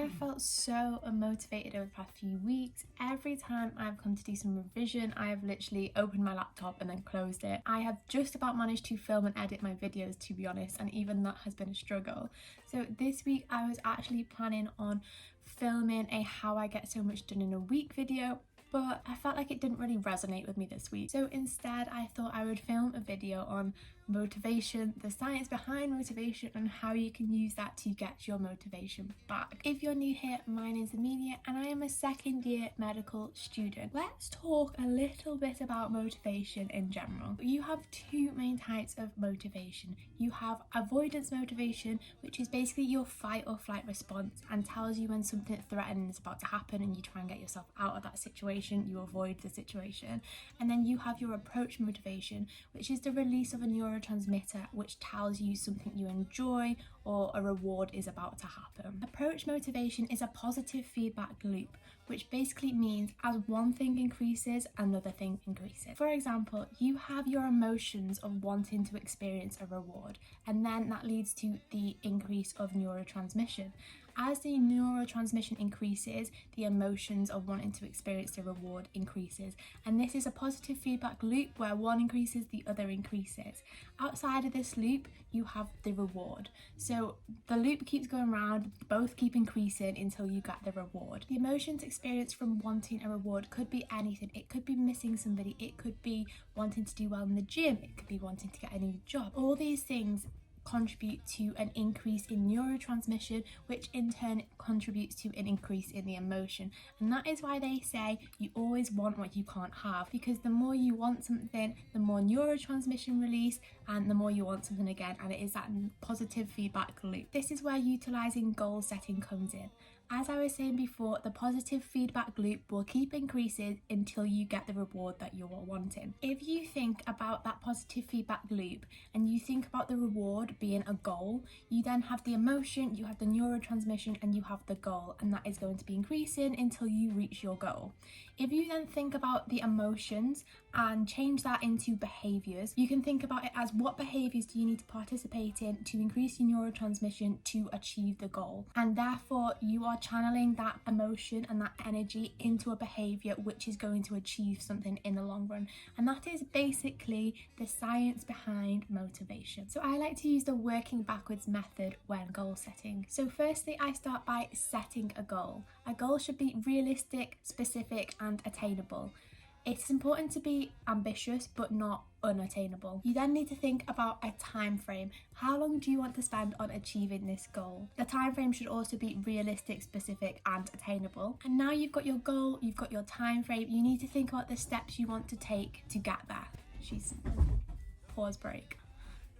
have felt so unmotivated over the past few weeks. Every time I've come to do some revision, I have literally opened my laptop and then closed it. I have just about managed to film and edit my videos, to be honest, and even that has been a struggle. So this week I was actually planning on filming a how I get so much done in a week video, but I felt like it didn't really resonate with me this week. So instead I thought I would film a video on motivation, the science behind motivation, and how you can use that to get your motivation back. If you're new here, my name's Amelia and I am a second year medical student. Let's talk a little bit about motivation in general. You have two main types of motivation. You have avoidance motivation, which is basically your fight or flight response and tells you when something threatening is about to happen and you try and get yourself out of that situation, you avoid the situation. And then you have your approach motivation, which is the release of a neurotransmitter which tells you something you enjoy or a reward is about to happen. Approach motivation is a positive feedback loop, which basically means as one thing increases, another thing increases. For example, you have your emotions of wanting to experience a reward, and then that leads to the increase of neurotransmission. As the neurotransmission increases, the emotions of wanting to experience the reward increases. And this is a positive feedback loop where one increases, the other increases. Outside of this loop, you have the reward. So the loop keeps going around, both keep increasing until you get the reward. The emotions experienced from wanting a reward could be anything. It could be missing somebody, it could be wanting to do well in the gym, it could be wanting to get a new job. All these things contribute to an increase in neurotransmission, which in turn contributes to an increase in the emotion. And that is why they say you always want what you can't have, because the more you want something, the more neurotransmission release, and the more you want something again, and it is that positive feedback loop. This is where utilizing goal setting comes in. As I was saying before, the positive feedback loop will keep increasing until you get the reward that you are wanting. If you think about that positive feedback loop and you think about the reward being a goal, you then have the emotion, you have the neurotransmission, and you have the goal, and that is going to be increasing until you reach your goal. If you then think about the emotions and change that into behaviours, you can think about it as what behaviours do you need to participate in to increase your neurotransmission to achieve the goal. And therefore you are channeling that emotion and that energy into a behaviour which is going to achieve something in the long run. And that is basically the science behind motivation. So I like to use the working backwards method when goal setting. So firstly, I start by setting a goal. A goal should be realistic, specific and attainable. It's important to be ambitious but not unattainable. You then need to think about a time frame. How long do you want to spend on achieving this goal? The time frame should also be realistic, specific and attainable. And now you've got your goal, you've got your time frame, you need to think about the steps you want to take to get there. Pause break.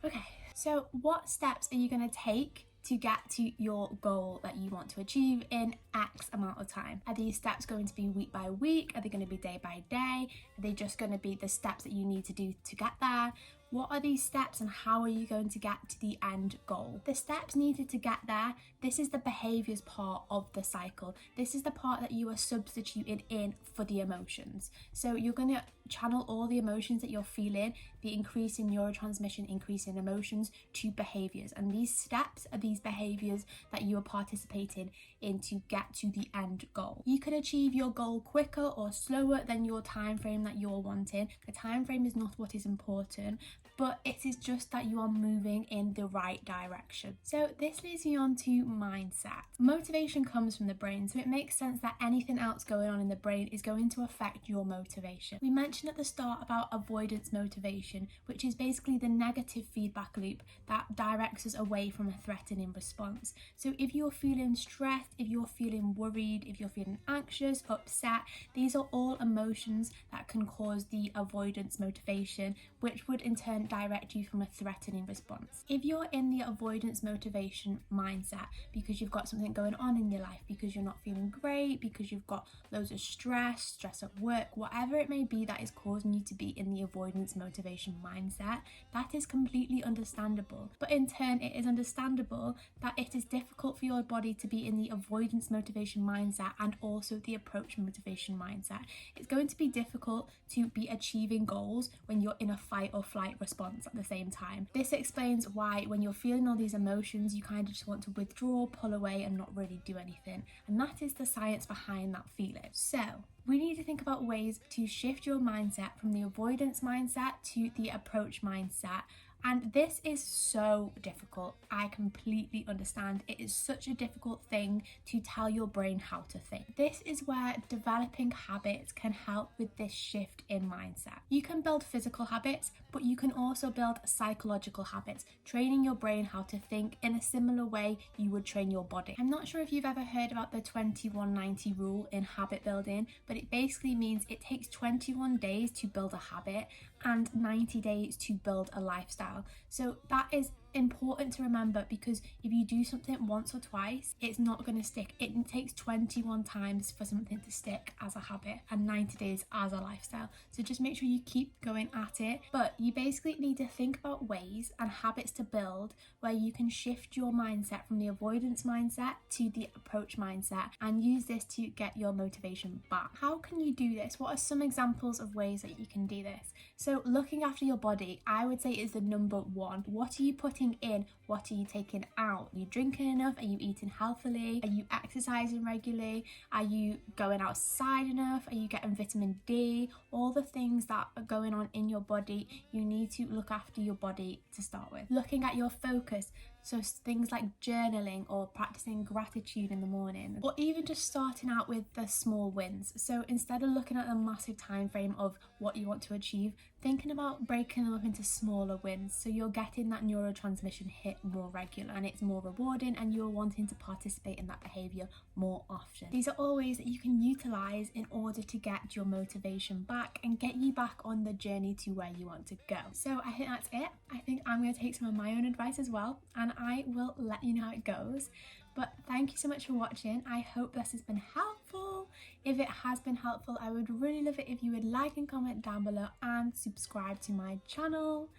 Okay, so what steps are you going to take to get to your goal that you want to achieve in X amount of time? Are these steps going to be week by week? Are they going to be day by day? Are they just going to be the steps that you need to do to get there? What are these steps and how are you going to get to the end goal? The steps needed to get there, this is the behaviours part of the cycle. This is the part that you are substituting in for the emotions. So you're going to channel all the emotions that you're feeling, the increase in neurotransmission, increase in emotions, to behaviours. And these steps are these behaviours that you are participating in to get to the end goal. You can achieve your goal quicker or slower than your time frame that you're wanting. The time frame is not what is important, but it is just that you are moving in the right direction. So this leads me on to mindset. Motivation comes from the brain, so it makes sense that anything else going on in the brain is going to affect your motivation. We mentioned at the start about avoidance motivation, which is basically the negative feedback loop that directs us away from a threatening response. So if you're feeling stressed, if you're feeling worried, if you're feeling anxious, upset, these are all emotions that can cause the avoidance motivation, which would in turn direct you from a threatening response. If you're in the avoidance motivation mindset because you've got something going on in your life, because you're not feeling great, because you've got loads of stress at work, whatever it may be that is causing you to be in the avoidance motivation mindset, that is completely understandable. But in turn, it is understandable that it is difficult for your body to be in the avoidance motivation mindset and also the approach motivation mindset. It's going to be difficult to be achieving goals when you're in a fight or flight response response at the same time. This explains why when you're feeling all these emotions, you kind of just want to withdraw, pull away and not really do anything. And that is the science behind that feeling. So we need to think about ways to shift your mindset from the avoidance mindset to the approach mindset. And this is so difficult. I completely understand. It is such a difficult thing to tell your brain how to think. This is where developing habits can help with this shift in mindset. You can build physical habits, but you can also build psychological habits, training your brain how to think in a similar way you would train your body. I'm not sure if you've ever heard about the 21-90 rule in habit building, but it basically means it takes 21 days to build a habit and 90 days to build a lifestyle. So that is important to remember, because if you do something once or twice, it's not going to stick. It takes 21 times for something to stick as a habit and 90 days as a lifestyle. So just make sure you keep going at it. But you basically need to think about ways and habits to build where you can shift your mindset from the avoidance mindset to the approach mindset and use this to get your motivation back. How can you do this? What are some examples of ways that you can do this? So looking after your body, I would say, is the number one. What are you putting in? What are you taking out? Are you drinking enough? Are you eating healthily? Are you exercising regularly? Are you going outside enough? Are you getting vitamin D? All the things that are going on in your body, you need to look after your body to start with. Looking at your focus, so things like journaling or practicing gratitude in the morning, or even just starting out with the small wins. So instead of looking at a massive time frame of what you want to achieve, thinking about breaking them up into smaller wins, so you're getting that neurotransmission hit more regular and it's more rewarding and you're wanting to participate in that behavior more often. These are all ways that you can utilize in order to get your motivation back and get you back on the journey to where you want to go. So I think that's it. I think I'm going to take some of my own advice as well, and I will let you know how it goes. But thank you so much for watching. I hope this has been helpful. If it has been helpful, I would really love it if you would like and comment down below and subscribe to my channel.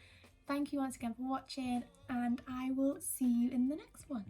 Thank you once again for watching, and I will see you in the next one.